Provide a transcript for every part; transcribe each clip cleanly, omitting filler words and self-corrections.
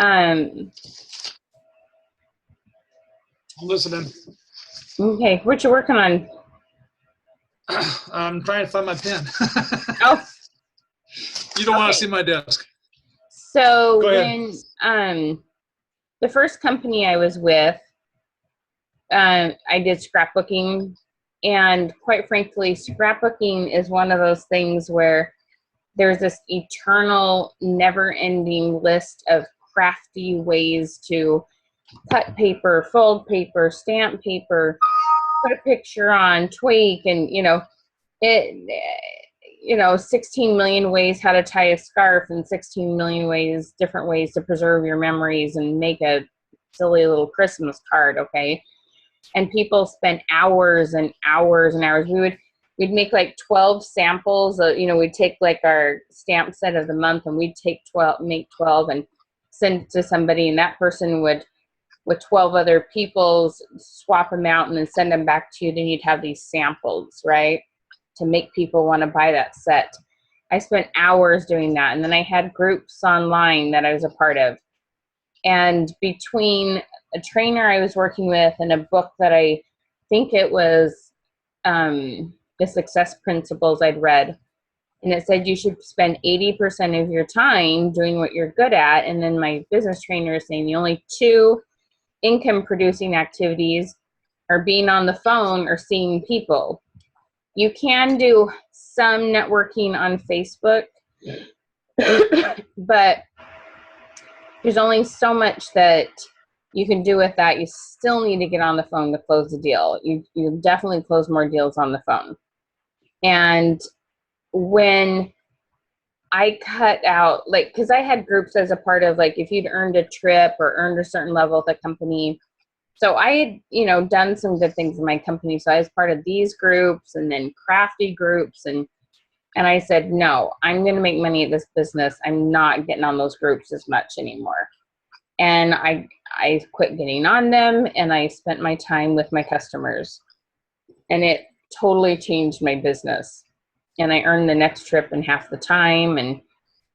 I'm listening. Okay, what you working on? I'm trying to find my pen. Oh, You don't want okay. to see my desk. So Go ahead. when the first company I was with, I did scrapbooking, and quite frankly, scrapbooking is one of those things where there's this eternal, never-ending list of crafty ways to cut paper, fold paper, stamp paper, put a picture on, tweak, and it 16 million ways how to tie a scarf, and 16 million ways, different ways to preserve your memories and make a silly little Christmas card, okay? And people spend hours and hours and hours. We'd make like 12 samples. We'd take like our stamp set of the month, and we'd make 12 and send to somebody, and that person would, with 12 other people, swap them out and then send them back to you. Then you'd have these samples, right, to make people want to buy that set. I spent hours doing that. And then I had groups online that I was a part of. And between a trainer I was working with and a book that I think it was The Success Principles I'd read, and it said you should spend 80% of your time doing what you're good at. And then my business trainer is saying the only two income producing activities are being on the phone or seeing people. You can do some networking on Facebook, but there's only so much that you can do with that. You still need to get on the phone to close the deal. You definitely close more deals on the phone. And when I cut out, like, because I had groups as a part of, like, if you'd earned a trip or earned a certain level at the company. So I had, done some good things in my company. So I was part of these groups and then crafty groups. And I said, no, I'm going to make money at this business. I'm not getting on those groups as much anymore. And I quit getting on them, and I spent my time with my customers. And it totally changed my business. And I earned the next trip in half the time. And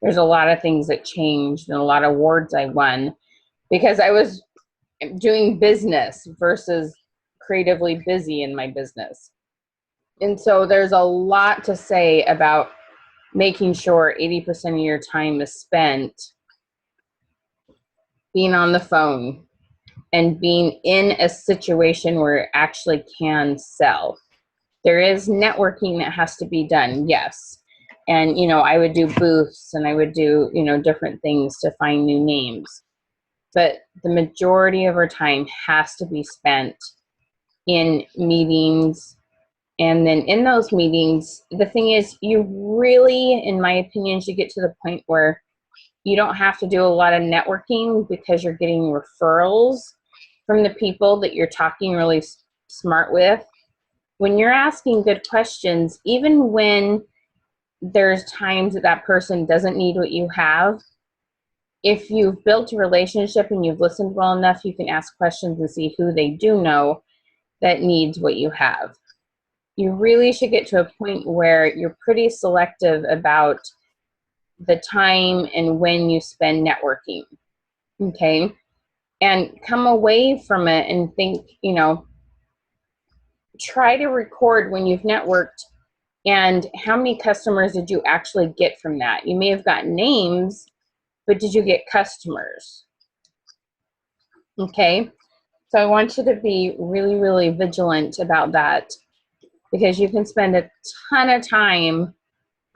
there's a lot of things that changed and a lot of awards I won because I was doing business versus creatively busy in my business. And so there's a lot to say about making sure 80% of your time is spent being on the phone and being in a situation where it actually can sell. There is networking that has to be done, yes. And, I would do booths and I would do, different things to find new names. But the majority of our time has to be spent in meetings. And then in those meetings, the thing is, you really, in my opinion, should get to the point where you don't have to do a lot of networking because you're getting referrals from the people that you're talking really smart with. When you're asking good questions, even when there's times that person doesn't need what you have, if you've built a relationship and you've listened well enough, you can ask questions and see who they do know that needs what you have. You really should get to a point where you're pretty selective about the time and when you spend networking, okay? And come away from it and think, try to record when you've networked and how many customers did you actually get from that? You may have gotten names, but did you get customers? Okay, so I want you to be really, really vigilant about that because you can spend a ton of time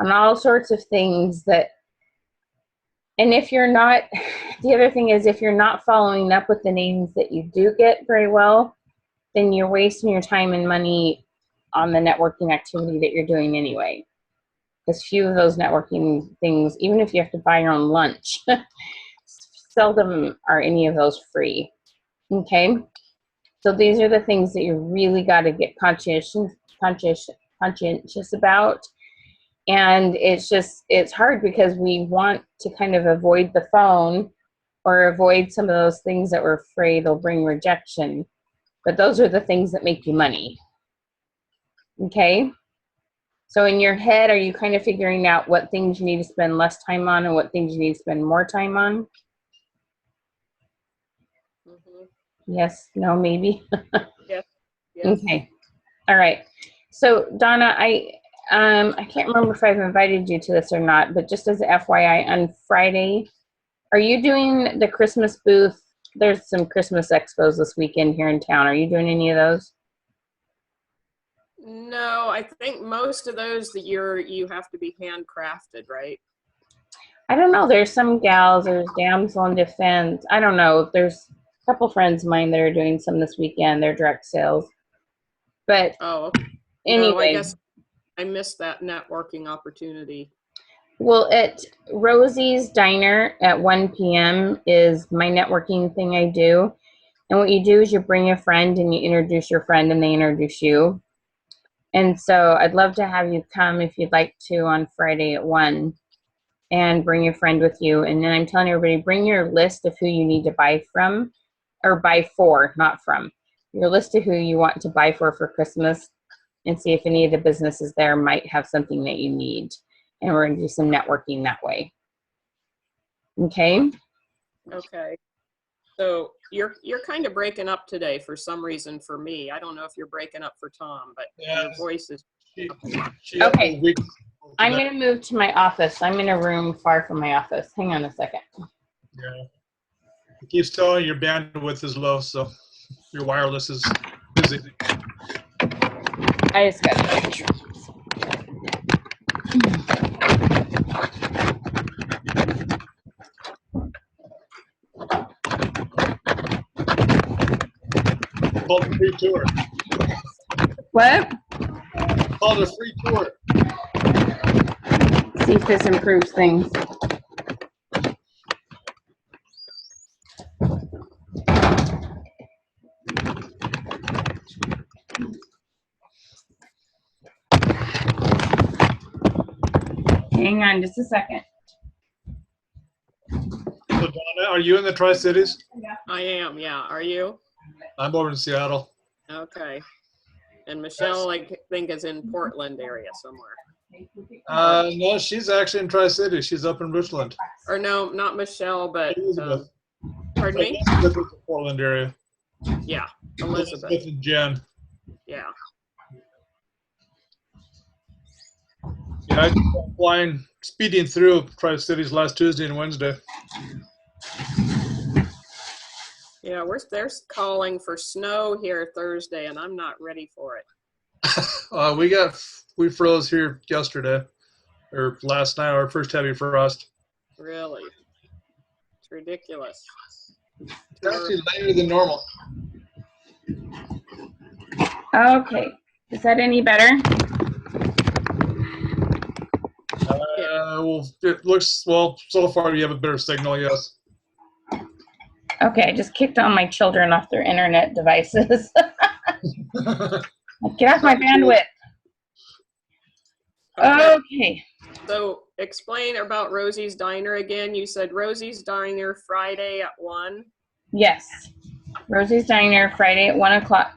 on all sorts of things that, and if you're not, the other thing is if you're not following up with the names that you do get very well, then you're wasting your time and money on the networking activity that you're doing anyway. Because few of those networking things, even if you have to buy your own lunch, seldom are any of those free. Okay? So these are the things that you really got to get conscientious about. And it's hard because we want to kind of avoid the phone or avoid some of those things that we're afraid will bring rejection. But those are the things that make you money. Okay? So in your head, are you kind of figuring out what things you need to spend less time on and what things you need to spend more time on? Mhm. Yes, no, maybe. Yes. Yes. Okay. All right. So Donna, I can't remember if I've invited you to this or not, but just as a FYI, on Friday, are you doing the Christmas booth? There's some Christmas expos this weekend here in town. Are you doing any of those? No, I think most of those that you have to be handcrafted, right? I don't know. There's some gals. There's Damsel in Defense. I don't know. There's a couple friends of mine that are doing some this weekend. They're direct sales. But Oh, okay. No, I anyway, guess I missed that networking opportunity. well, at Rosie's Diner at 1 p.m. is my networking thing I do. And what you do is you bring a friend and you introduce your friend and they introduce you. And so I'd love to have you come if you'd like to on Friday at 1 and bring your friend with you. And then I'm telling everybody, bring your list of who you need to buy from or buy for, not from. Your list of who you want to buy for Christmas and see if any of the businesses there might have something that you need. And we're going to do some networking that way. Okay? Okay. So you're kind of breaking up today for some reason for me. I don't know if you're breaking up for Tom, but Yeah. your voice is She Okay. week I'm going to move to my office. I'm in a room far from my office. Hang on a second. Yeah. It keeps telling your bandwidth is low, so your wireless is busy. I just got to Called a free tour. What? Called a free tour. See if this improves things. Hang on just a second. So Donna, are you in the Tri-Cities? I am, yeah. Are you? I'm over in Seattle. Okay. And Michelle, I think, is in Portland area somewhere. No, she's actually in Tri-Cities. She's up in Richland. Or no, not Michelle, but Elizabeth. pardon me? Elizabeth is the Portland area. Yeah, Elizabeth. And Jen. Yeah. Yeah, I just went flying, speeding through Tri-Cities last Tuesday and Wednesday. Yeah, they're calling for snow here Thursday, and I'm not ready for it. We froze here yesterday, or last night, our first heavy frost. Really? It's ridiculous. It's actually later than normal. Okay. Is that any better? Well, it looks, well, so far you have a better signal, yes. Okay, I just kicked all my children off their internet devices. Get off my bandwidth. Okay. So explain about Rosie's Diner again. You said Rosie's Diner Friday at 1. Yes. Rosie's Diner, Friday at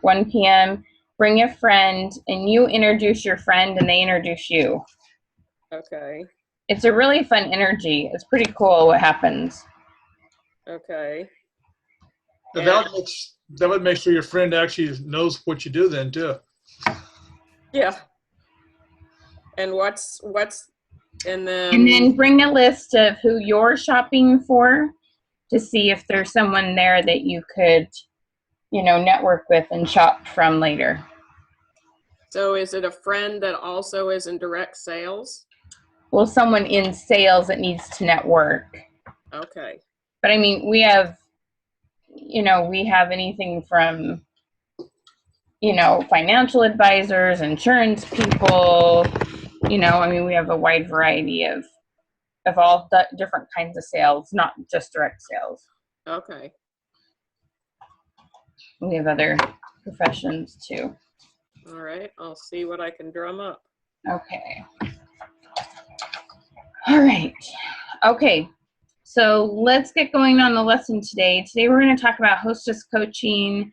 1 p.m. Bring a friend, and you introduce your friend, and they introduce you. Okay. It's a really fun energy. It's pretty cool what happens. Okay. That would make sure your friend actually knows what you do then, too. Yeah. And and And then then bring a list of who you're shopping for to see if there's someone there that you could, network with and shop from later. So is it a friend that also is in direct sales? Well, someone in sales that needs to network. Okay. But I mean, we have anything from, financial advisors, insurance people, we have a wide variety of all the different kinds of sales, not just direct sales. Okay. We have other professions too. All right. I'll see what I can drum up. Okay. All right. Okay. So let's get going on the lesson today. Today we're going to talk about hostess coaching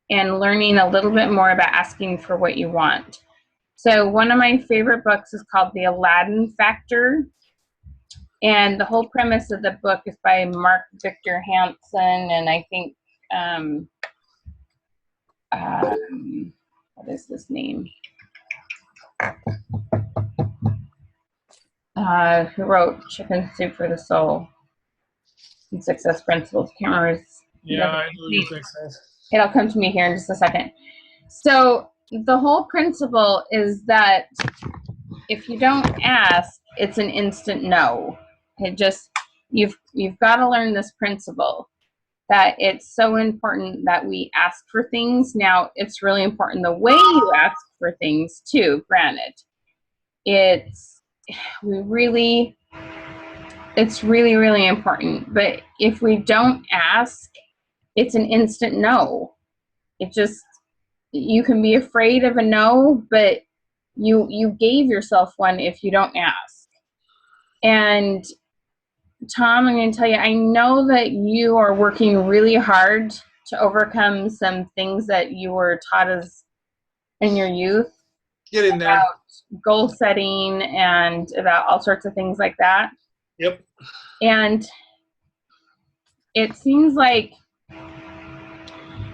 and learning a little bit more about asking for what you want. So one of my favorite books is called The Aladdin Factor. And the whole premise of the book is by Mark Victor Hansen and I think what is this name? Who wrote Chicken Soup for the Soul and Success Principles? Can't remember Yeah, I know you think so. It'll come to me here in just a second. So the whole principle is that if you don't ask, it's an instant no. It just, you've got to learn this principle, that it's so important that we ask for things. Now, it's really important the way you ask for things too, granted. It's really, really important. But if we don't ask, it's an instant no. It just, you can be afraid of a no, but you gave yourself one if you don't ask. And Tom, I'm going to tell you, I know that you are working really hard to overcome some things that you were taught as in your youth Get in there. about goal setting and about all sorts of things like that. Yep. And it seems like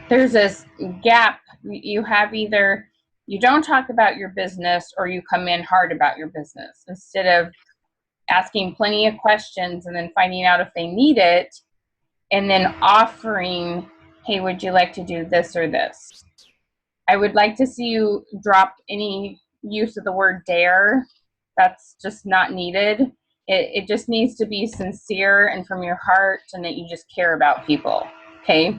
there's this gap. You have either you don't talk about your business or you come in hard about your business instead of asking plenty of questions and then finding out if they need it and then offering, hey, would you like to do this or this? I would like to see you drop any use of the word dare. That's just not needed. It just needs to be sincere and from your heart and that you just care about people, okay?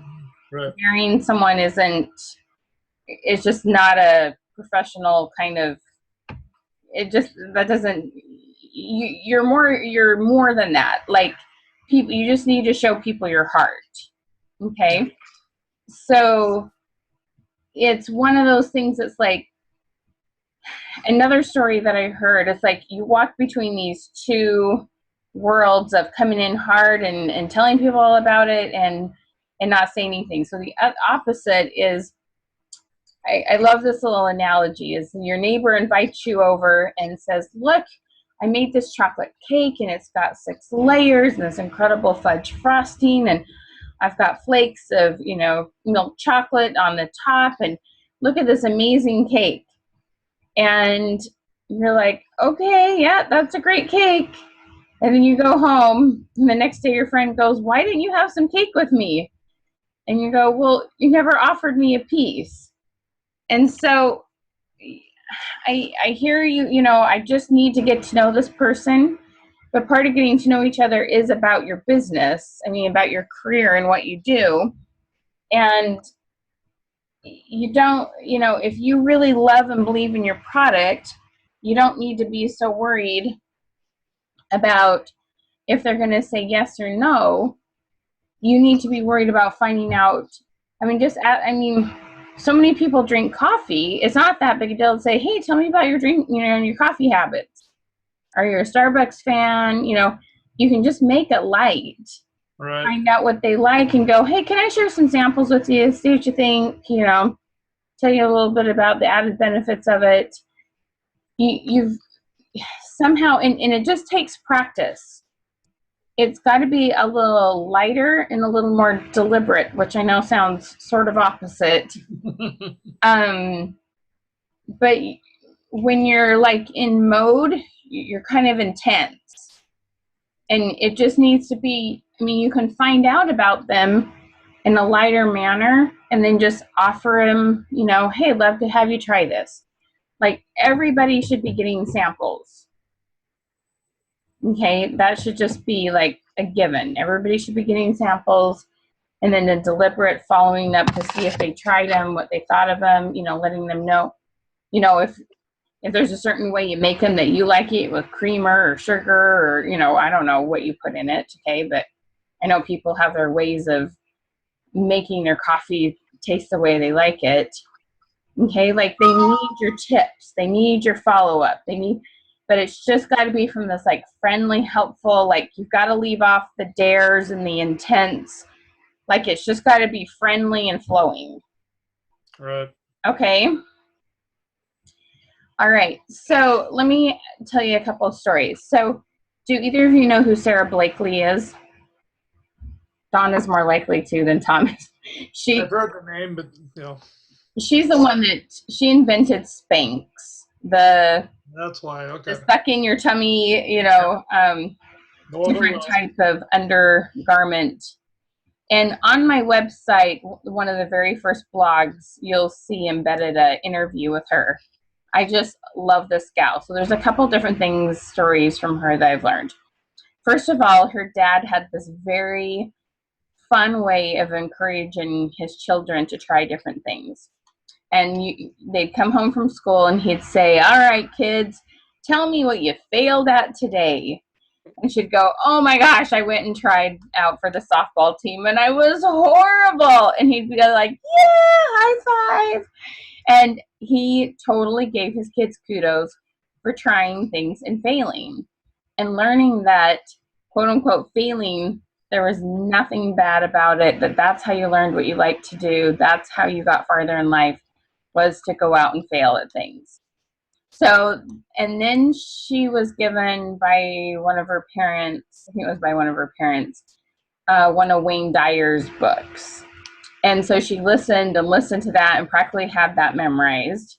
Right. Daring someone it's just not a professional kind of, it just, that doesn't, you're more than that. Like, people, you just need to show people your heart, okay? So it's one of those things that's like, another story that I heard, it's like you walk between these two worlds of coming in hard and telling people all about it and not saying anything. So the opposite is, I love this little analogy, is your neighbor invites you over and says, look, I made this chocolate cake and it's got 6 layers and this incredible fudge frosting and I've got flakes of, milk chocolate on the top and look at this amazing cake. And you're like, okay, yeah, that's a great cake. And then you go home and the next day your friend goes, why didn't you have some cake with me? And you go, well, you never offered me a piece. And so I hear you, I just need to get to know this person. But part of getting to know each other is about your business. I mean, about your career and what you do. And you don't, if you really love and believe in your product, you don't need to be so worried about if they're going to say yes or no. You need to be worried about finding out. I mean, so many people drink coffee. It's not that big a deal to say, hey, tell me about your drink, your coffee habits. Are you a Starbucks fan? You can just make it light. Right. Find out what they like and go, hey, can I share some samples with you? See what you think, tell you a little bit about the added benefits of it. You've somehow, and it just takes practice. It's got to be a little lighter and a little more deliberate, which I know sounds sort of opposite. But when you're like in mode, you're kind of intense. And it just needs to be, you can find out about them in a lighter manner and then just offer them, hey, I'd love to have you try this. Like, everybody should be getting samples. Okay, that should just be like a given. Everybody should be getting samples and then a deliberate following up to see if they tried them, what they thought of them, letting them know, if there's a certain way you make them that you like it with creamer or sugar or, I don't know what you put in it, okay? But I know people have their ways of making their coffee taste the way they like it, okay? Like, they need your tips. They need your follow-up. But it's just got to be from this, like, friendly, helpful, like, you've got to leave off the dares and the intense. Like, it's just got to be friendly and flowing. Right. Okay. All right, so let me tell you a couple of stories. So do either of you know who Sarah Blakely is? Dawn is more likely to than Thomas. I've heard the name, but She's the one that she invented Spanx, the that's why. Okay. sucking your tummy, No other different will. type of undergarment. And on my website, one of the very first blogs, you'll see embedded an interview with her. I just love this gal. So there's a couple different stories from her that I've learned. First of all, her dad had this very fun way of encouraging his children to try different things. And they'd come home from school and he'd say, all right, kids, tell me what you failed at today. And she'd go, oh my gosh, I went and tried out for the softball team and I was horrible. And he'd be like, yeah, high five. And he totally gave his kids kudos for trying things and failing and learning that, quote unquote, failing, there was nothing bad about it, that's how you learned what you like to do. That's how you got farther in life, was to go out and fail at things. So, and then she was given by one of her parents, I think it was by one of her parents, one of Wayne Dyer's books. And so she listened to that and practically had that memorized.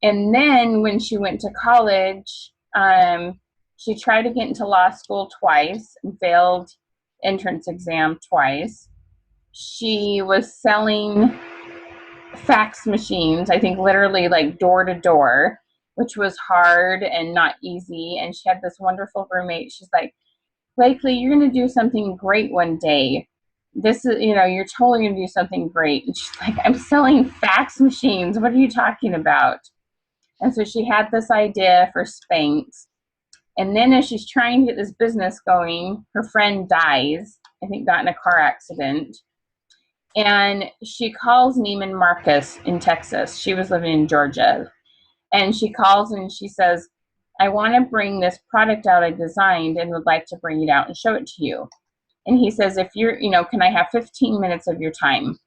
And then when she went to college, she tried to get into law school twice and failed entrance exam twice. She was selling fax machines, I think literally like door to door, which was hard and not easy. And she had this wonderful roommate. She's like, Blakely, you're going to do something great one day. This is, you're totally going to do something great. And she's like, I'm selling fax machines. What are you talking about? And so she had this idea for Spanx. And then as she's trying to get this business going, her friend dies, I think got in a car accident. And she calls Neiman Marcus in Texas. She was living in Georgia. And she calls and she says, I want to bring this product out I designed and would like to bring it out and show it to you. And he says, if you're, can I have 15 minutes of your time?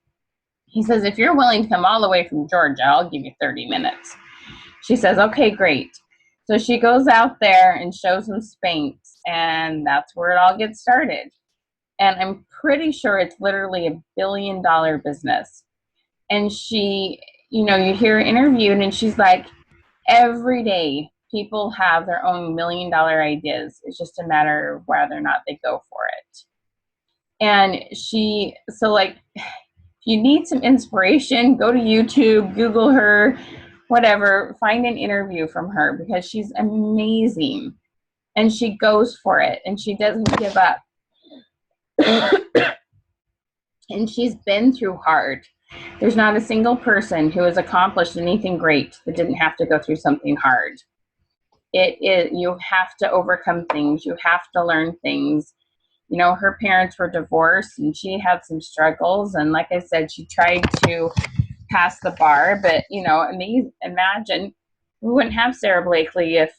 He says, if you're willing to come all the way from Georgia, I'll give you 30 minutes. She says, okay, great. So she goes out there and shows him Spanx, and that's where it all gets started. And I'm pretty sure it's literally $1 billion business. And she, you hear her interviewed and she's like, every day people have their own $1 million ideas. It's just a matter of whether or not they go for it. And if you need some inspiration, go to YouTube, Google her, whatever, find an interview from her because she's amazing. And she goes for it and she doesn't give up. And she's been through hard. There's not a single person who has accomplished anything great that didn't have to go through something hard. You have to overcome things. You have to learn things. Her parents were divorced and she had some struggles. And like I said, she tried to pass the bar, but imagine we wouldn't have Sarah Blakely if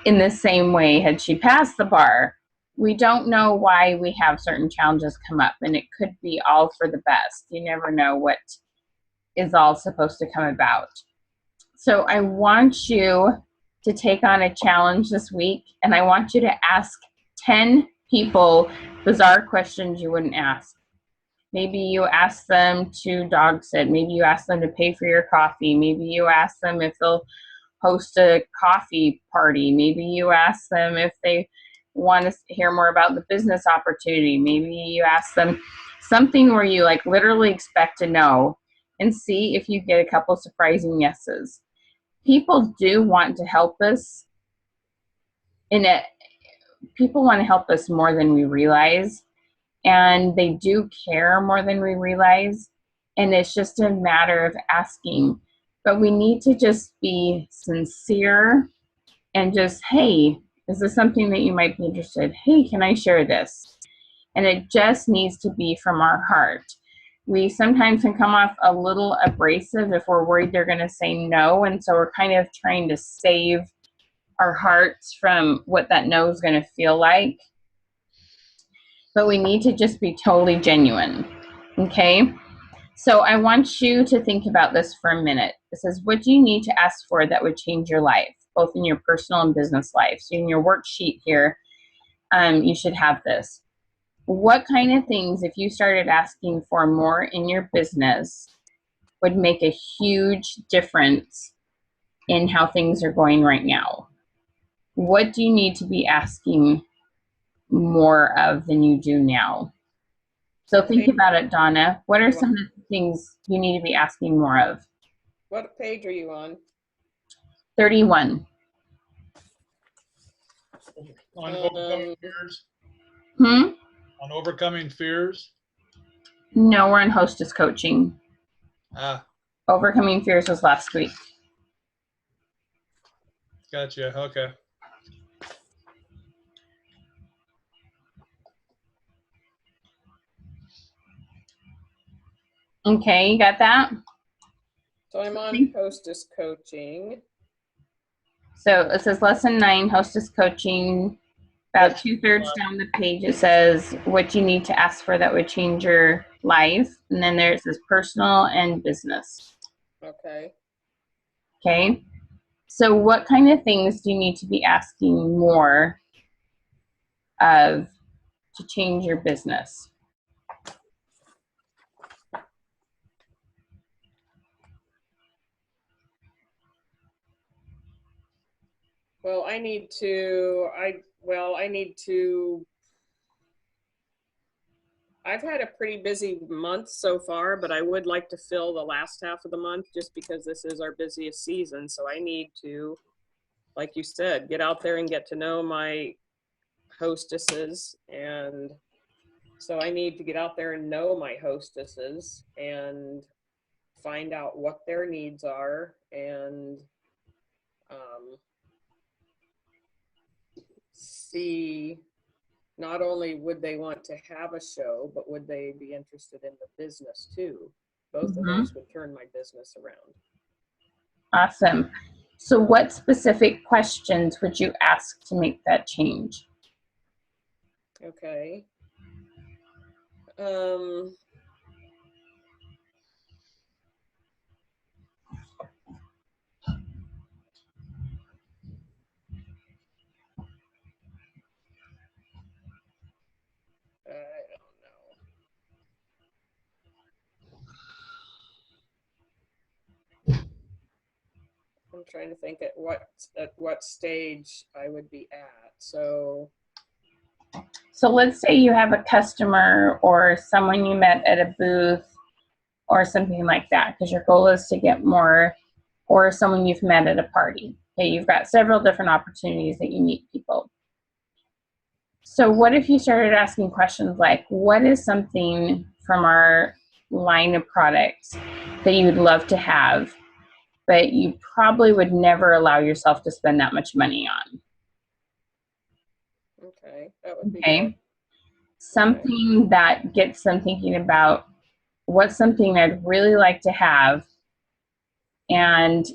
in the same way had she passed the bar. We don't know why we have certain challenges come up, and it could be all for the best. You never know what is all supposed to come about. So I want you to take on a challenge this week, and I want you to ask 10 people bizarre questions you wouldn't ask. Maybe you ask them to dog sit. Maybe you ask them to pay for your coffee. Maybe you ask them if they'll host a coffee party. Maybe you ask them if they want to hear more about the business opportunity. Maybe you ask them something where you literally expect to know and see if you get a couple surprising yeses. People do want to help us people want to help us more than we realize, and they do care more than we realize, and it's just a matter of asking. But we need to just be sincere and just, hey, is this something that you might be interested? Hey, can I share this? And it just needs to be from our heart. We sometimes can come off a little abrasive if we're worried they're going to say no, and so we're kind of trying to save our hearts from what that no is going to feel like. But we need to just be totally genuine, okay? So I want you to think about this for a minute. It says, what do you need to ask for that would change your life, both in your personal and business life? So in your worksheet here, you should have this. what kind of things, if you started asking for more in your business, would make a huge difference in how things are going right now? What do you need to be asking more of than you do now? So think about it, Donna. What are some of the things you need to be asking more of? What page are you on? 31. On overcoming fears? Hmm? On overcoming fears? No, we're in hostess coaching. Ah, Overcoming fears was last week. gotcha. Okay. Okay, you got that? So I'm on hostess coaching. So it says lesson 9, hostess coaching. About 2/3 down the page, it says what you need to ask for that would change your life. And then there it says personal and business. Okay. Okay. So what kind of things do you need to be asking more of to change your business? Well, I need to, I've had a pretty busy month so far, but I would like to fill the last half of the month just because this is our busiest season. So I need to, like you said, get out there and get to know my hostesses. And so I need to get out there and know my hostesses and find out what their needs are and see not only would they want to have a show, but would they be interested in the business too? Both of those would turn my business around. Awesome. So what specific questions would you ask to make that change? Okay. I don't know. I'm trying to think at what stage I would be at. So let's say you have a customer or someone you met at a booth or something like that, because your goal is to get more, or someone you've met at a party. Okay, you've got several different opportunities that you meet people. So what if you started asking questions like, what is something from our line of products that you'd love to have, but you probably would never allow yourself to spend that much money on? okay, that would be Okay. good. Something that gets them thinking about what's something I'd really like to have, and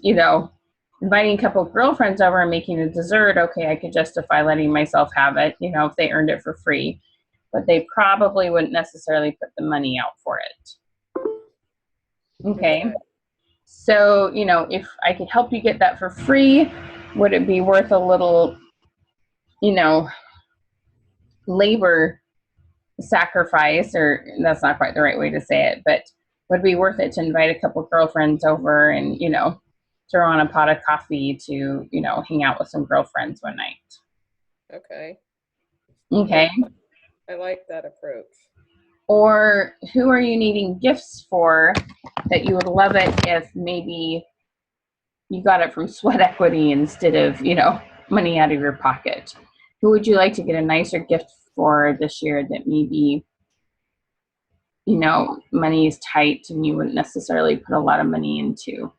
inviting a couple of girlfriends over and making a dessert. Okay, I could justify letting myself have it, if they earned it for free, but they probably wouldn't necessarily put the money out for it. Okay. So, if I could help you get that for free, would it be worth a little, labor sacrifice? Or that's not quite the right way to say it, but would it be worth it to invite a couple girlfriends over and, throw on a pot of coffee to, hang out with some girlfriends one night? Okay. Okay. I like that approach. Or who are you needing gifts for that you would love it if maybe you got it from sweat equity instead of, money out of your pocket? Who would you like to get a nicer gift for this year that maybe, money is tight and you wouldn't necessarily put a lot of money into?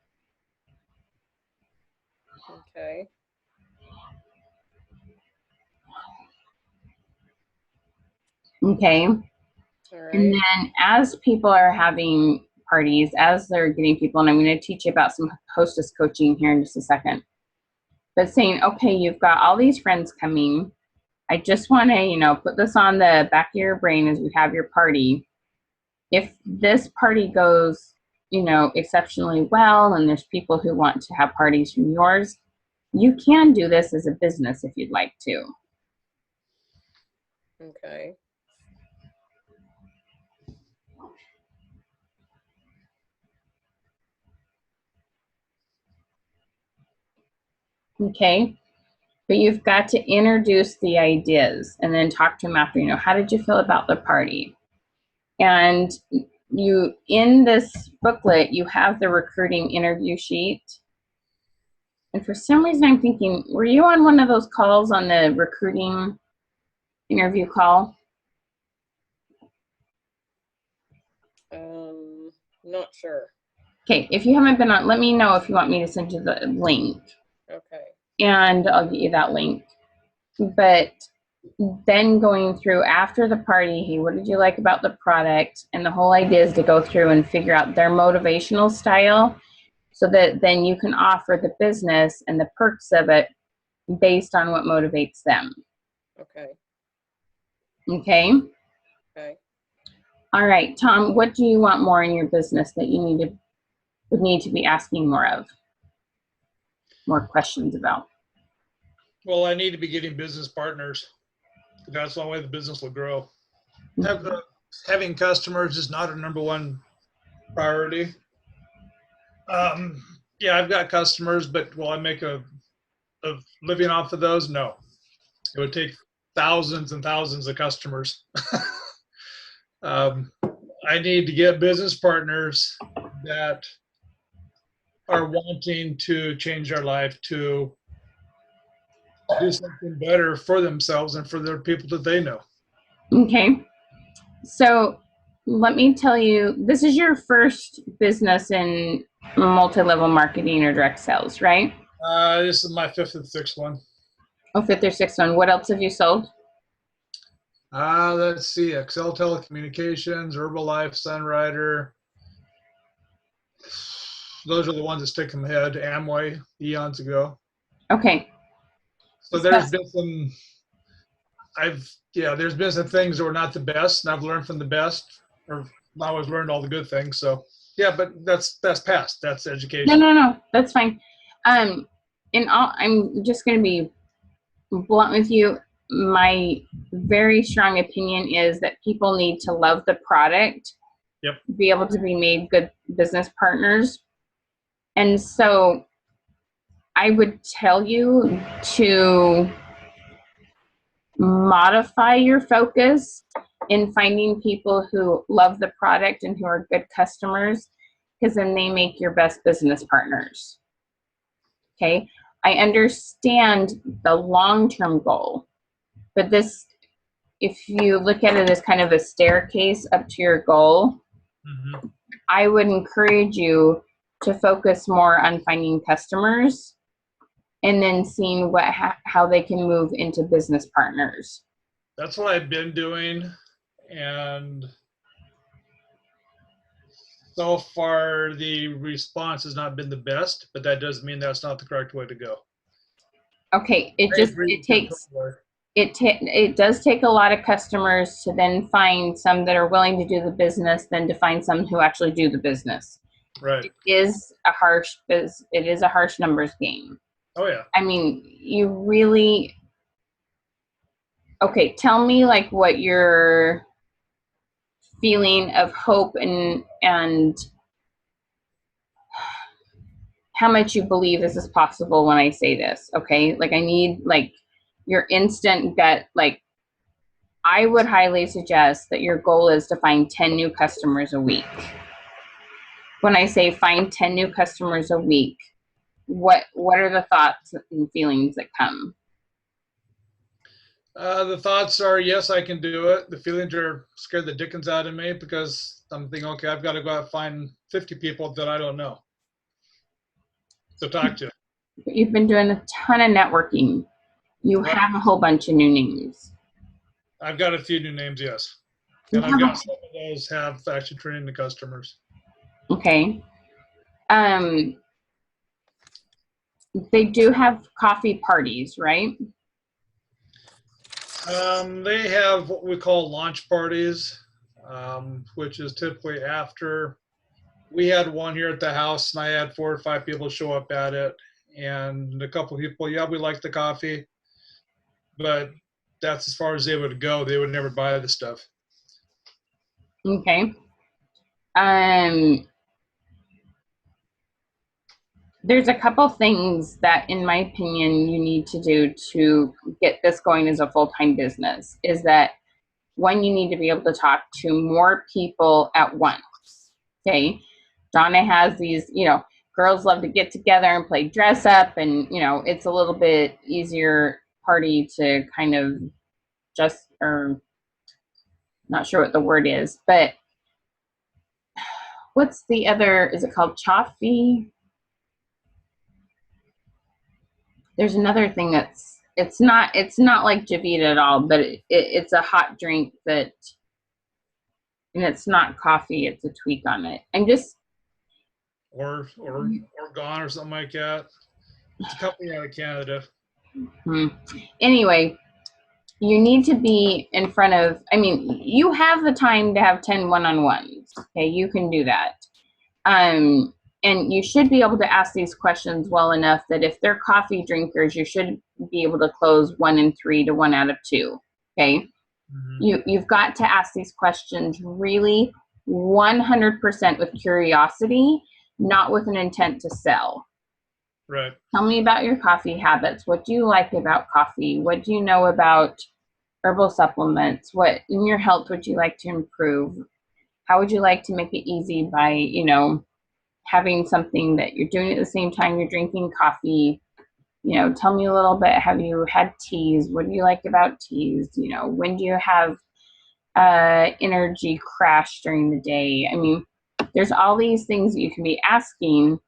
Okay. Okay. All right. And then as people are having parties, as they're getting people, and I'm going to teach you about some hostess coaching here in just a second, but saying, okay, you've got all these friends coming. I just want to, put this on the back of your brain as we have your party. If this party goes, exceptionally well, and there's people who want to have parties from yours, you can do this as a business if you'd like to. Okay. Okay. But you've got to introduce the ideas and then talk to them after, how did you feel about the party? And you, in this booklet, you have the recruiting interview sheet. And for some reason, I'm thinking, were you on one of those calls on the recruiting interview call? Not sure. Okay, if you haven't been on, let me know if you want me to send you the link. Okay. And I'll get you that link. But then going through after the party, hey, what did you like about the product? And the whole idea is to go through and figure out their motivational style so that then you can offer the business and the perks of it based on what motivates them. Okay. Okay? Okay. All right, Tom, what do you want more in your business that you would need to be asking more of? More questions about? Well, I need to be getting business partners. That's the only way the business will grow. Having customers is not our number one priority. Yeah, I've got customers, but will I make a living off of those? No. It would take thousands and thousands of customers. I need to get business partners that are wanting to change their life, to do something better for themselves and for their people that they know. Okay. So let me tell you, this is your first business in multi-level marketing or direct sales, right? This is my fifth and sixth one. Oh, fifth or sixth one. What else have you sold? Let's see. Excel Telecommunications, Herbalife, Sunrider. Those are the ones that stick in my head. Amway, eons ago. Okay. So there's been some. There's been some things that were not the best, and I've learned from the best, or I always learned all the good things. So yeah, but that's past. That's education. No, that's fine. I'm just going to be blunt with you. My very strong opinion is that people need to love the product, Yep. be able to be made good business partners. And so I would tell you to modify your focus in finding people who love the product and who are good customers, because then they make your best business partners. Okay. I understand the long-term goal, but this, if you look at it as kind of a staircase up to your goal, Mm-hmm. I would encourage you to focus more on finding customers and then seeing how they can move into business partners. That's what I've been doing, and so far the response has not been the best, but that doesn't mean that's not the correct way to go. Okay, it does take a lot of customers to then find some that are willing to do the business, then to find some who actually do the business. Right. It is a harsh numbers game. Oh yeah. I mean, you really. Okay, tell me like what your feeling of hope and how much you believe this is possible when I say this. Okay, like I need like your instant gut. Like I would highly suggest that your goal is to find 10 new customers a week. When I say find 10 new customers a week, what are the thoughts and feelings that come? The thoughts are, yes, I can do it. The feelings are scared the dickens out of me because I'm thinking, okay, I've got to go out and find 50 people that I don't know to talk to. You've been doing a ton of networking. You Right. have a whole bunch of new names. I've got a few new names, yes. And I've got some of those have actually turned into customers. Okay. They do have coffee parties, right? They have what we call launch parties, which is typically after. We had one here at the house, and I had 4 or 5 people show up at it, and a couple of people, yeah, we like the coffee, but that's as far as they would go. They would never buy the stuff. Okay. there's a couple things that, in my opinion, you need to do to get this going as a full-time business. Is that one, you need to be able to talk to more people at once. Okay. Donna has these, girls love to get together and play dress up, and, it's a little bit easier party to kind of just, or not sure what the word is, but what's the other, is it called Chaffee? There's another thing that's, it's not like Javita at all, but it's a hot drink that, and it's not coffee, it's a tweak on it. I'm just, or Gone or something like that. It's a company out of Canada. Anyway, you need to be in front of, you have the time to have 10 one-on-ones. Okay, you can do that. And you should be able to ask these questions well enough that if they're coffee drinkers, you should be able to close 1 in 3 to 1 out of 2. Okay. You've got to ask these questions really 100% with curiosity, not with an intent to sell. Right. Tell me about your coffee habits. What do you like about coffee? What do you know about herbal supplements? What in your health would you like to improve? How would you like to make it easy by, having something that you're doing at the same time you're drinking coffee? Tell me a little bit. Have you had teas? What do you like about teas? When do you have energy crash during the day? There's all these things that you can be asking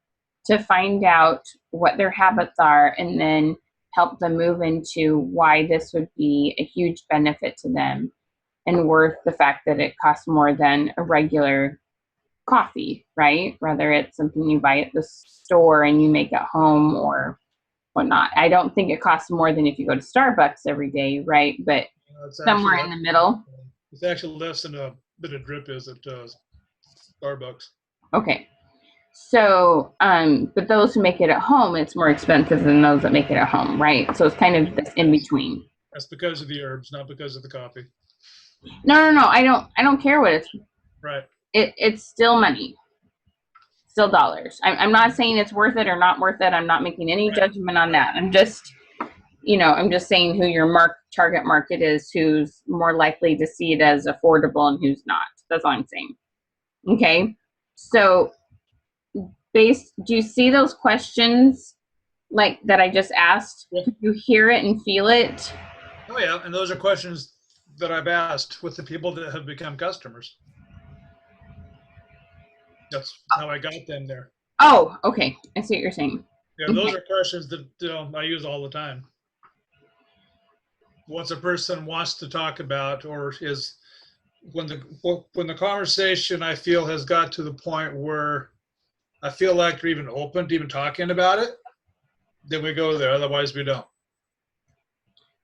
to find out what their habits are, and then help them move into why this would be a huge benefit to them and worth the fact that it costs more than a regular coffee, right? Whether it's something you buy at the store and you make at home or whatnot. I don't think it costs more than if you go to Starbucks every day, right? But somewhere in the middle. It's actually less than a bit of drip is at Starbucks. Okay. So, but those who make it at home, it's more expensive than those that make it at home, right? So it's kind of this in between. That's because of the herbs, not because of the coffee. No. I don't care what it's. Right. It's still money, still dollars. I'm not saying it's worth it or not worth it. I'm not making any judgment on that. I'm just, I'm just saying who your target market is, who's more likely to see it as affordable and who's not. That's all I'm saying. Okay. So do you see those questions like that I just asked? Yeah. Do you hear it and feel it? Oh yeah, and those are questions that I've asked with the people that have become customers. That's how I got them there. Oh, okay. I see what you're saying. Yeah, those are questions that I use all the time. What a person wants to talk about, or is when the conversation I feel has got to the point where I feel like they're even open to even talking about it, then we go there. Otherwise, we don't.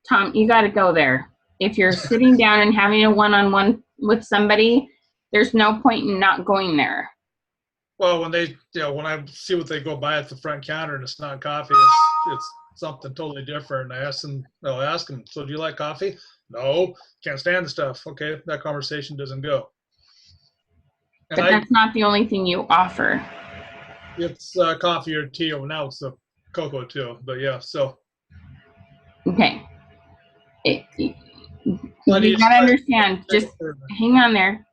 Tom, you got to go there. If you're sitting down and having a one-on-one with somebody, there's no point in not going there. Well, when I see what they go by at the front counter and it's not coffee, it's something totally different. I'll ask them, so do you like coffee? No, can't stand the stuff. Okay, that conversation doesn't go. And but that's not the only thing you offer. It's coffee or tea, or now it's the cocoa too. But yeah, so. Okay. You gotta understand. Just hang on there.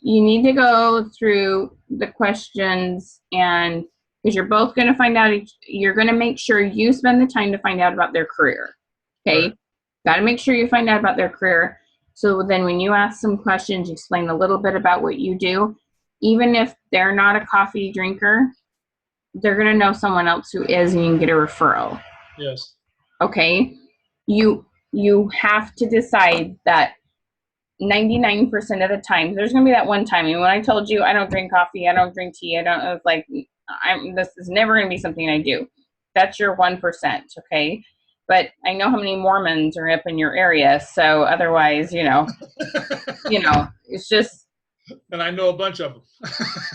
You need to go through the questions, and because you're both going to find out, you're going to make sure you spend the time to find out about their career. Okay. Right. Got to make sure you find out about their career. So then when you ask some questions, you explain a little bit about what you do. Even if they're not a coffee drinker, they're going to know someone else who is, and you can get a referral. Yes. Okay. You have to decide that 99% of the time, there's going to be that one time. And when I told you I don't drink coffee, I don't drink tea, it's like, this is never going to be something I do. That's your 1%. Okay. But I know how many Mormons are up in your area. So otherwise, it's just. And I know a bunch of them.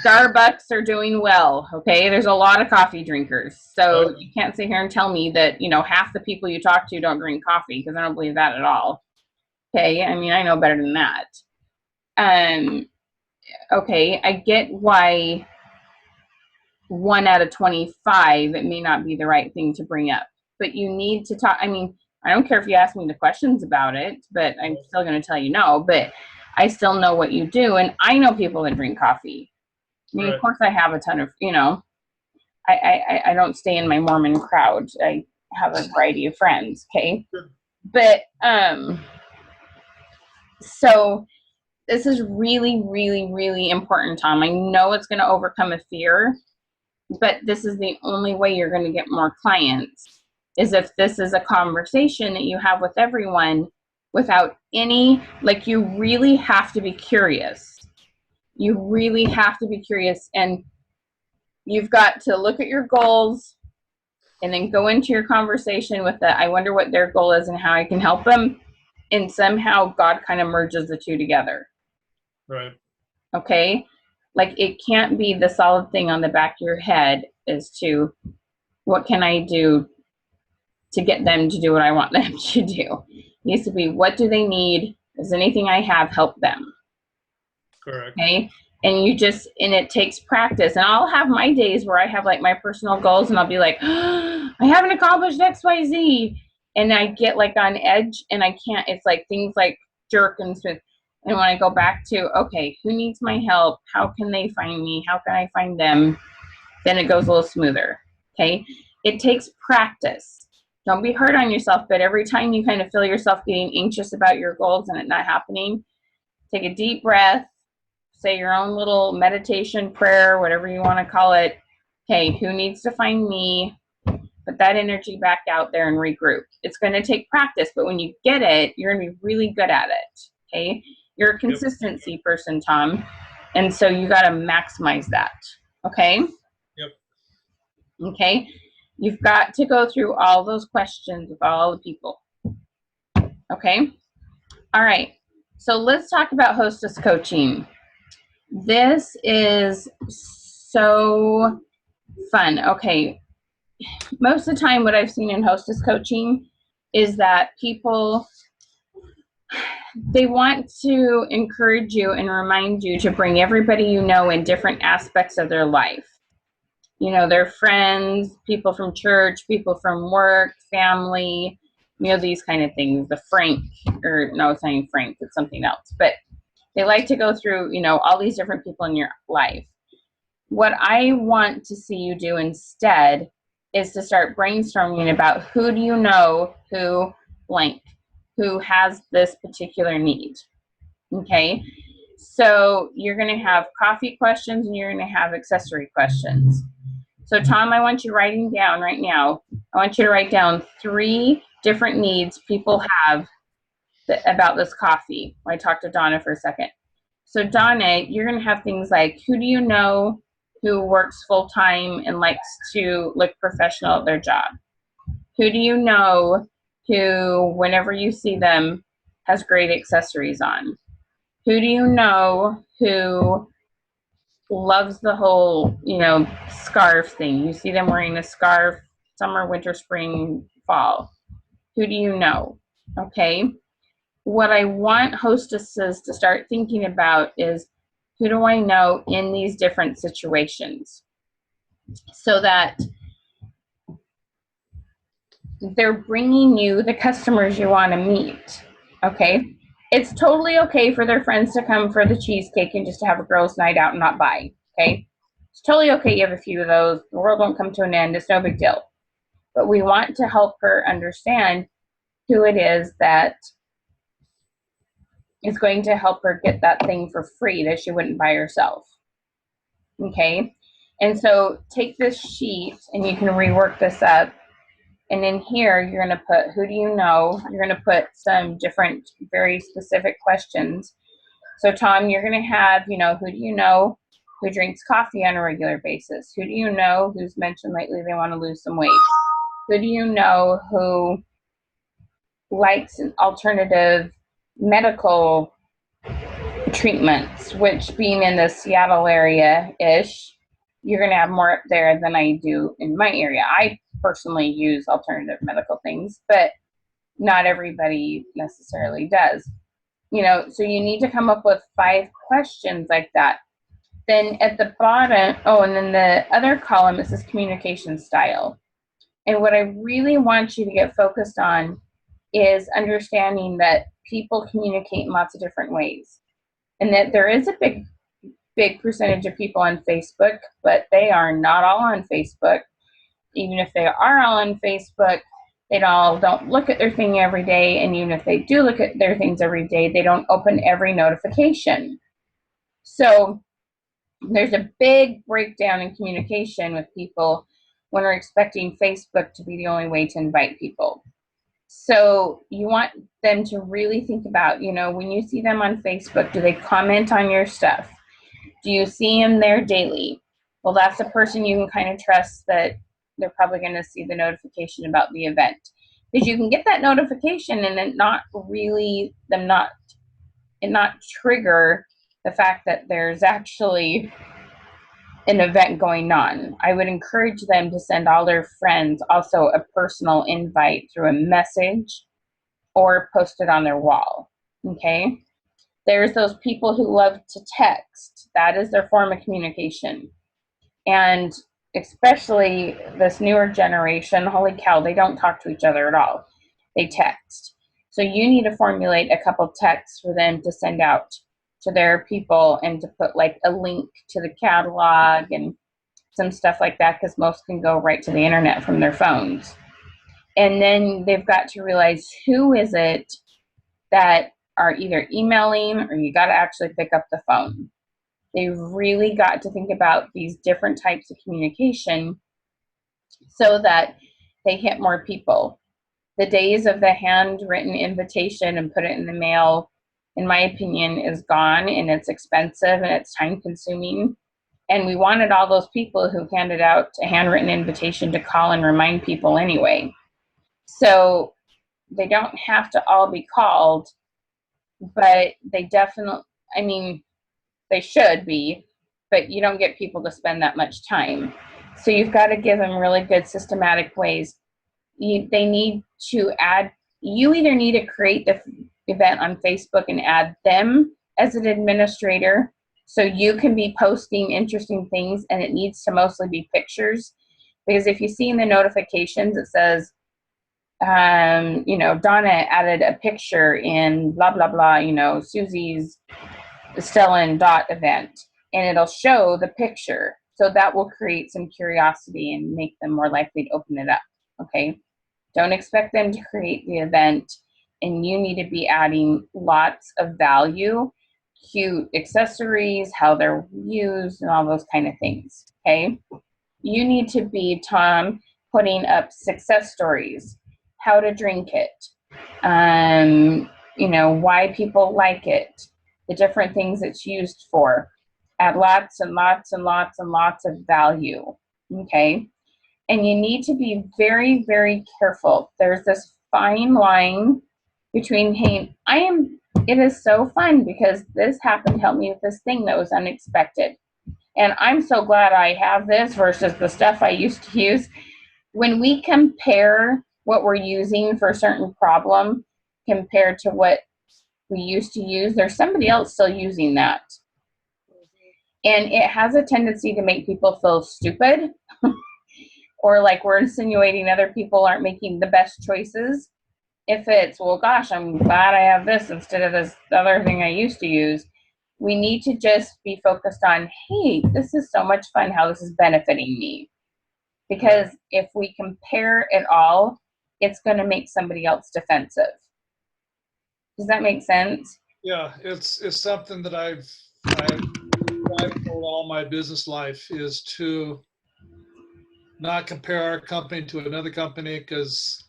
Starbucks are doing well. Okay. There's a lot of coffee drinkers. So you can't sit here and tell me that, half the people you talk to don't drink coffee, because I don't believe that at all. Okay, I know better than that. Okay, I get why 1 out of 25, it may not be the right thing to bring up. But you need to talk. I mean, I don't care if you ask me the questions about it, but I'm still going to tell you no. But I still know what you do. And I know people that drink coffee. I mean, Right. of course, I have a ton of, I don't stay in my Mormon crowd. I have a variety of friends, okay? Sure. But so this is really, really, really important, Tom. I know it's going to overcome a fear, but this is the only way you're going to get more clients, is if this is a conversation that you have with everyone without any, like, you really have to be curious. You really have to be curious, and you've got to look at your goals and then go into your conversation with the, I wonder what their goal is and how I can help them. And somehow God kind of merges the two together. Right. Okay? Like, it can't be the solid thing on the back of your head as to what can I do to get them to do what I want them to do. It needs to be, what do they need? Does anything I have help them? Correct. Okay? And it takes practice. And I'll have my days where I have like my personal goals and I'll be like, oh, I haven't accomplished XYZ. And I get like on edge and I can't, it's like things like jerk and stuff. And when I go back to, okay, who needs my help? How can they find me? How can I find them? Then it goes a little smoother. Okay? It takes practice. Don't be hard on yourself, but every time you kind of feel yourself getting anxious about your goals and it not happening, take a deep breath, say your own little meditation prayer, whatever you want to call it. Okay, who needs to find me? Put that energy back out there and regroup. It's going to take practice, but when you get it, you're going to be really good at it. Okay, you're a consistency person, Tom, and so you got to maximize that. Okay. Yep. Okay, you've got to go through all those questions with all the people. Okay. All right. So let's talk about hostess coaching. This is so fun. Okay. Most of the time, what I've seen in hostess coaching is that people, they want to encourage you and remind you to bring everybody you know in different aspects of their life. You know, their friends, people from church, people from work, family, these kind of things. The Frank, or no, it's not even Frank, it's something else. But they like to go through, all these different people in your life. What I want to see you do instead is to start brainstorming about who do you know who blank, who has this particular need. Okay, so you're going to have coffee questions and you're going to have accessory questions. So Tom, I want you writing down right now, I want you to write down 3 different needs people have about this coffee. I talked to Donna for a second. So Donna, you're going to have things like, who do you know who works full-time and likes to look professional at their job? Who do you know who, whenever you see them, has great accessories on? Who do you know who loves the whole, scarf thing? You see them wearing a scarf, summer, winter, spring, fall. Who do you know? Okay. What I want hostesses to start thinking about is, who do I know in these different situations? So that they're bringing you the customers you want to meet. Okay. It's totally okay for their friends to come for the cheesecake and just to have a girls' night out and not buy. Okay. It's totally okay. You have a few of those. The world won't come to an end. It's no big deal. But we want to help her understand who it is that is going to help her get that thing for free that she wouldn't buy herself. Okay. And so take this sheet and you can rework this up. And in here, you're going to put, who do you know? You're going to put some different, very specific questions. So Tom, you're going to have, who do you know who drinks coffee on a regular basis? Who do you know who's mentioned lately they want to lose some weight? Who do you know who likes an alternative medical treatments, which being in the Seattle area-ish, you're going to have more up there than I do in my area. I personally use alternative medical things, but not everybody necessarily does. So you need to come up with 5 questions like that. Then at the bottom, and then the other column, it says communication style. And what I really want you to get focused on is understanding that people communicate in lots of different ways. And that there is a big percentage of people on Facebook, but they are not all on Facebook. Even if they are all on Facebook, they all don't look at their thing every day. And even if they do look at their things every day, they don't open every notification. So there's a big breakdown in communication with people when we're expecting Facebook to be the only way to invite people. So you want them to really think about, when you see them on Facebook, do they comment on your stuff? Do you see them there daily? Well, that's a person you can kind of trust that they're probably going to see the notification about the event. Because you can get that notification and it not trigger the fact that there's actually an event going on. I would encourage them to send all their friends also a personal invite through a message or post it on their wall. Okay? There's those people who love to text. That is their form of communication. And especially this newer generation, holy cow, they don't talk to each other at all. They text. So you need to formulate a couple texts for them to send out to their people and to put like a link to the catalog and some stuff like that, because most can go right to the internet from their phones. And then they've got to realize who is it that are either emailing or you got to actually pick up the phone. They've really got to think about these different types of communication so that they hit more people. The days of the handwritten invitation and put it in the mail, in my opinion, is gone, and it's expensive and it's time consuming. And we wanted all those people who handed out a handwritten invitation to call and remind people anyway. So they don't have to all be called, but they definitely, they should be, but you don't get people to spend that much time. So you've got to give them really good systematic ways. They need to add, you either need to create the event on Facebook and add them as an administrator so you can be posting interesting things, and it needs to mostly be pictures. Because if you see in the notifications, it says, Donna added a picture in blah, blah, blah, Susie's Stella and Dot event, and it'll show the picture. So that will create some curiosity and make them more likely to open it up. Okay. Don't expect them to create the event, and you need to be adding lots of value, cute accessories, how they're used, and all those kind of things. Okay. You need to be, Tom, putting up success stories, how to drink it, why people like it, the different things it's used for. Add lots and lots and lots and lots of value, okay? And you need to be very, very careful. There's this fine line between, hey, it is so fun because this happened to help me with this thing that was unexpected. And I'm so glad I have this versus the stuff I used to use. When we compare what we're using for a certain problem compared to what we used to use, there's somebody else still using that. And it has a tendency to make people feel stupid or like we're insinuating other people aren't making the best choices. If it's, well, gosh, I'm glad I have this instead of this other thing I used to use. We need to just be focused on, hey, this is so much fun, how this is benefiting me. Because if we compare it all, it's going to make somebody else defensive. Does that make sense? Yeah, it's something that I've told all my business life is to not compare our company to another company, because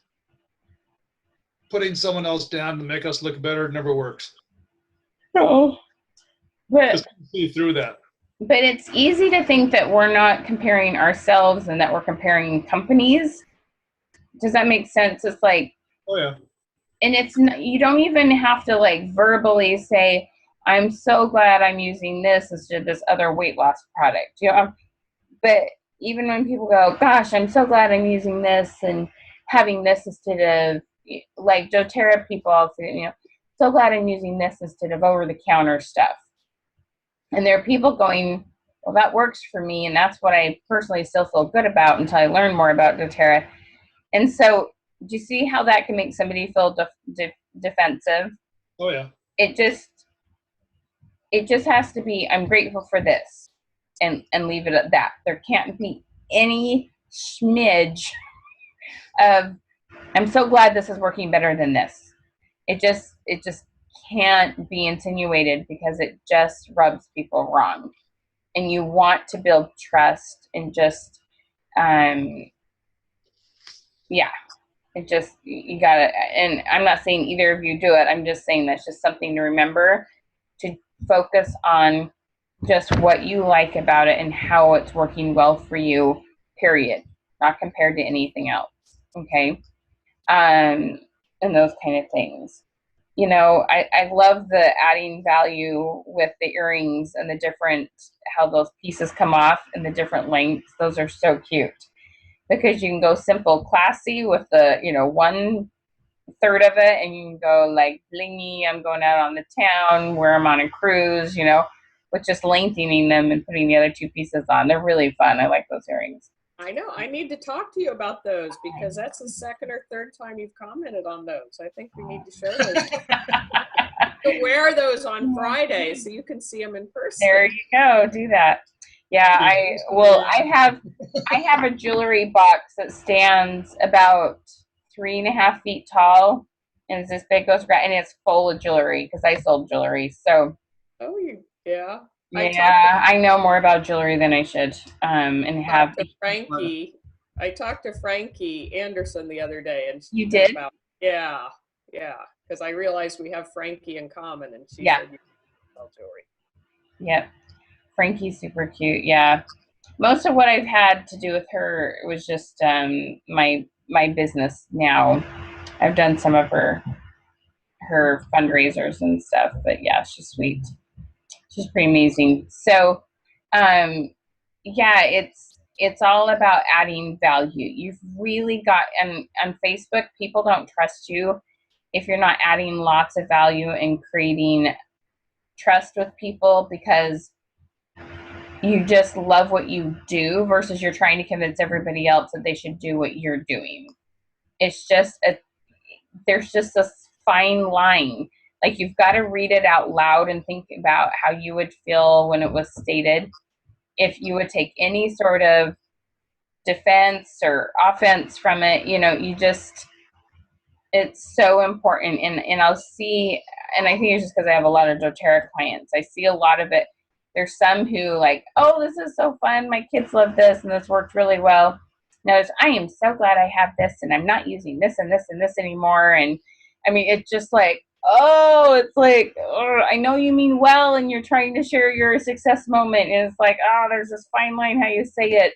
putting someone else down to make us look better never works. No. But just see through that. But it's easy to think that we're not comparing ourselves and that we're comparing companies. Does that make sense? It's like, oh yeah. And it's you don't even have to like verbally say, I'm so glad I'm using this instead of this other weight loss product. But even when people go, gosh, I'm so glad I'm using this and having this instead of, like doTERRA people also, so glad I'm using this instead of over-the-counter stuff. And there are people going, well, that works for me, and that's what I personally still feel good about until I learn more about doTERRA. And so, do you see how that can make somebody feel defensive? Oh yeah. It just has to be, I'm grateful for this, and leave it at that. There can't be any smidge of, I'm so glad this is working better than this. It just can't be insinuated, because it just rubs people wrong. And you want to build trust, and just yeah, it just, you gotta, and I'm not saying either of you do it, I'm just saying that's just something to remember, to focus on just what you like about it and how it's working well for you, period, not compared to anything else. Okay. And those kind of things. You know, I love the adding value with the earrings and the different, how those pieces come off and the different lengths. Those are so cute, because you can go simple, classy with the, 1/3 of it, and you can go like blingy, I'm going out on the town where I'm on a cruise, with just lengthening them and putting the other two pieces on. They're really fun. I like those earrings. I know. I need to talk to you about those, because that's the second or third time you've commented on those. I think we need to show those. To wear those on Friday so you can see them in person. There you go. Do that. Yeah, I have a jewelry box that stands about 3.5 feet tall, and it's this big, and it's full of jewelry, because I sold jewelry. So yeah. Yeah, I know more about jewelry than I should. And have Frankie. I talked to Frankie Anderson the other day, and you did? Yeah, because I realized we have Frankie in common, and she said you sell jewelry. Yep, Frankie's super cute. Yeah, most of what I've had to do with her was just my business. Now, I've done some of her fundraisers and stuff, but yeah, she's sweet. She's pretty amazing. So, yeah, it's all about adding value. You've really got, and on Facebook, people don't trust you if you're not adding lots of value and creating trust with people, because you just love what you do versus you're trying to convince everybody else that they should do what you're doing. It's just there's just this fine line. Like, you've got to read it out loud and think about how you would feel when it was stated. If you would take any sort of defense or offense from it, it's so important. And I'll see, and I think it's just because I have a lot of doTERRA clients. I see a lot of it. There's some who like, oh, this is so fun. My kids love this, and this worked really well. Now, I am so glad I have this, and I'm not using this and this and this anymore. And I mean, it's just like, oh, it's like, oh, I know you mean well, and you're trying to share your success moment. And it's like, oh, there's this fine line how you say it.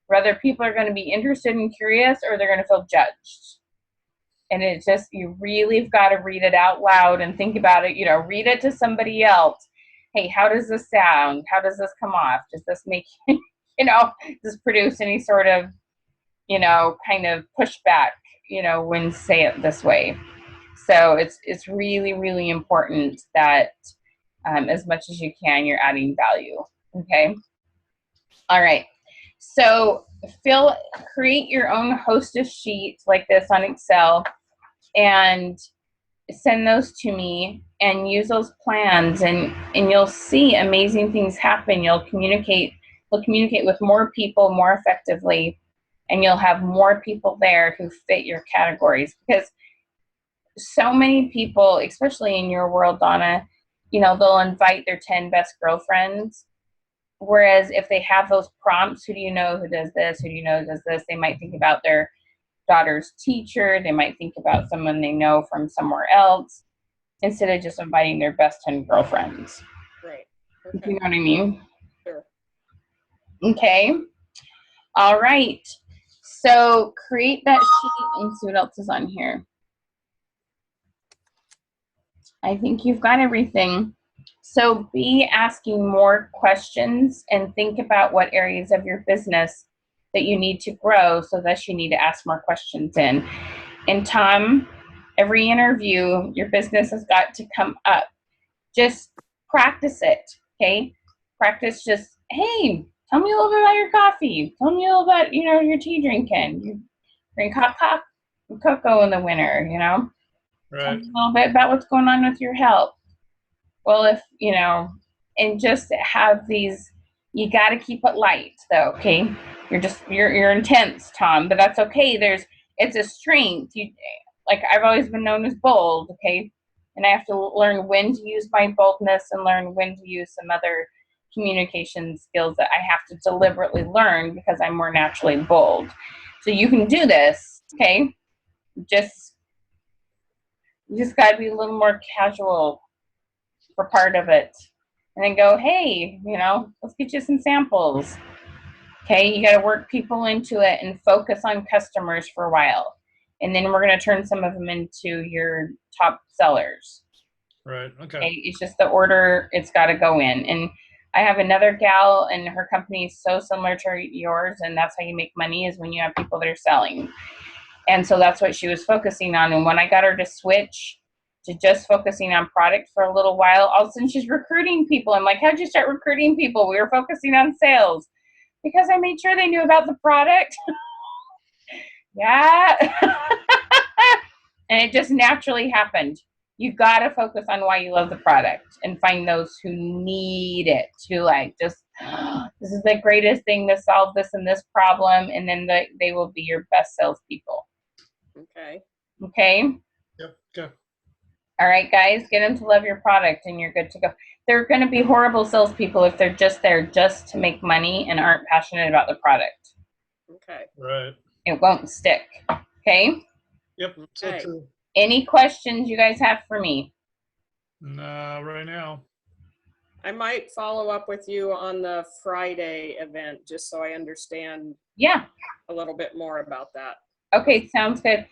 Whether people are going to be interested and curious, or they're going to feel judged. And it's just, you really have got to read it out loud and think about it. Read it to somebody else. Hey, how does this sound? How does this come off? Does this make, does this produce any sort of, kind of pushback, when say it this way? So it's really, really important that as much as you can, you're adding value. Okay. All right. So create your own Hostess sheet like this on Excel, and send those to me, and use those plans, and you'll see amazing things happen. We'll communicate with more people more effectively, and you'll have more people there who fit your categories, because so many people, especially in your world, Donna, they'll invite their 10 best girlfriends. Whereas if they have those prompts, who do you know who does this? Who do you know who does this? They might think about their daughter's teacher. They might think about someone they know from somewhere else, instead of just inviting their best 10 girlfriends. Right. Okay. You know what I mean? Sure. Okay. All right. So create that sheet and see what else is on here. I think you've got everything. So be asking more questions, and think about what areas of your business that you need to grow, so that you need to ask more questions in. And Tom, every interview, your business has got to come up. Just practice it, okay? Practice just hey, tell me a little bit about your coffee. Tell me a little about, your tea drinking. You drink hot cocoa in the winter, Tell Right. me a little bit about what's going on with your health. Well, if, and just have these, you got to keep it light though. Okay. You're intense, Tom, but that's okay. It's a strength. Like I've always been known as bold. Okay. And I have to learn when to use my boldness and learn when to use some other communication skills that I have to deliberately learn because I'm more naturally bold. So you can do this. Okay. Just, you just got to be a little more casual for part of it. And then go, hey, let's get you some samples. Okay, you got to work people into it and focus on customers for a while. And then we're going to turn some of them into your top sellers. Right. Okay. Okay, it's just the order it's got to go in. And I have another gal, and her company is so similar to yours, and that's how you make money is when you have people that are selling. And so that's what she was focusing on. And when I got her to switch to just focusing on product for a little while, all of a sudden she's recruiting people. I'm like, how'd you start recruiting people? We were focusing on sales because I made sure they knew about the product. Yeah. And it just naturally happened. You got to focus on why you love the product and find those who need it, who like just, this is the greatest thing to solve this and this problem. And then they will be your best salespeople. Okay. Okay. Yep. Okay. All right, guys, get them to love your product and you're good to go. They're going to be horrible salespeople if they're just there just to make money and aren't passionate about the product. Okay. Right. It won't stick. Okay. Yep. So Okay. true. Any questions you guys have for me? Nah, right now. I might follow up with you on the Friday event just so I understand Yeah. a little bit more about that. Okay, sounds good.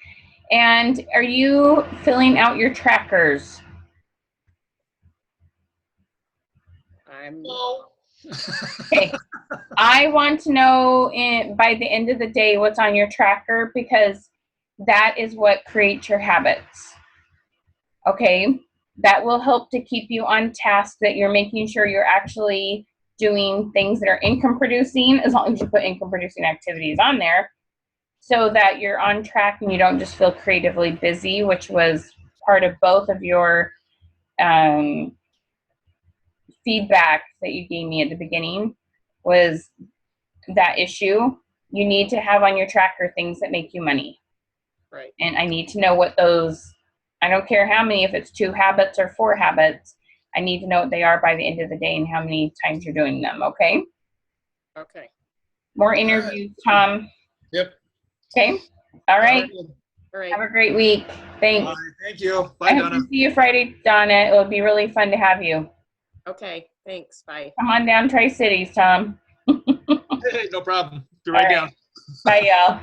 And are you filling out your trackers? No. Okay. I want to know by the end of the day what's on your tracker because that is what creates your habits. Okay. That will help to keep you on task, that you're making sure you're actually doing things that are income producing, as long as you put income producing activities on there, so that you're on track and you don't just feel creatively busy, which was part of both of your feedback that you gave me at the beginning was that issue. You need to have on your tracker things that make you money. Right. And I need to know what those, I don't care how many, if it's 2 habits or 4 habits, I need to know what they are by the end of the day and how many times you're doing them, okay? Okay. More interviews, Tom. Yep. Okay. All right. All right. Have a great week. Thanks. Bye. Thank you. I Bye, hope Donna. to see you Friday, Donna. It will be really fun to have you. Okay. Thanks. Bye. Come on down Tri-Cities, Tom. Hey, no problem. Be right All right. down. Bye, y'all.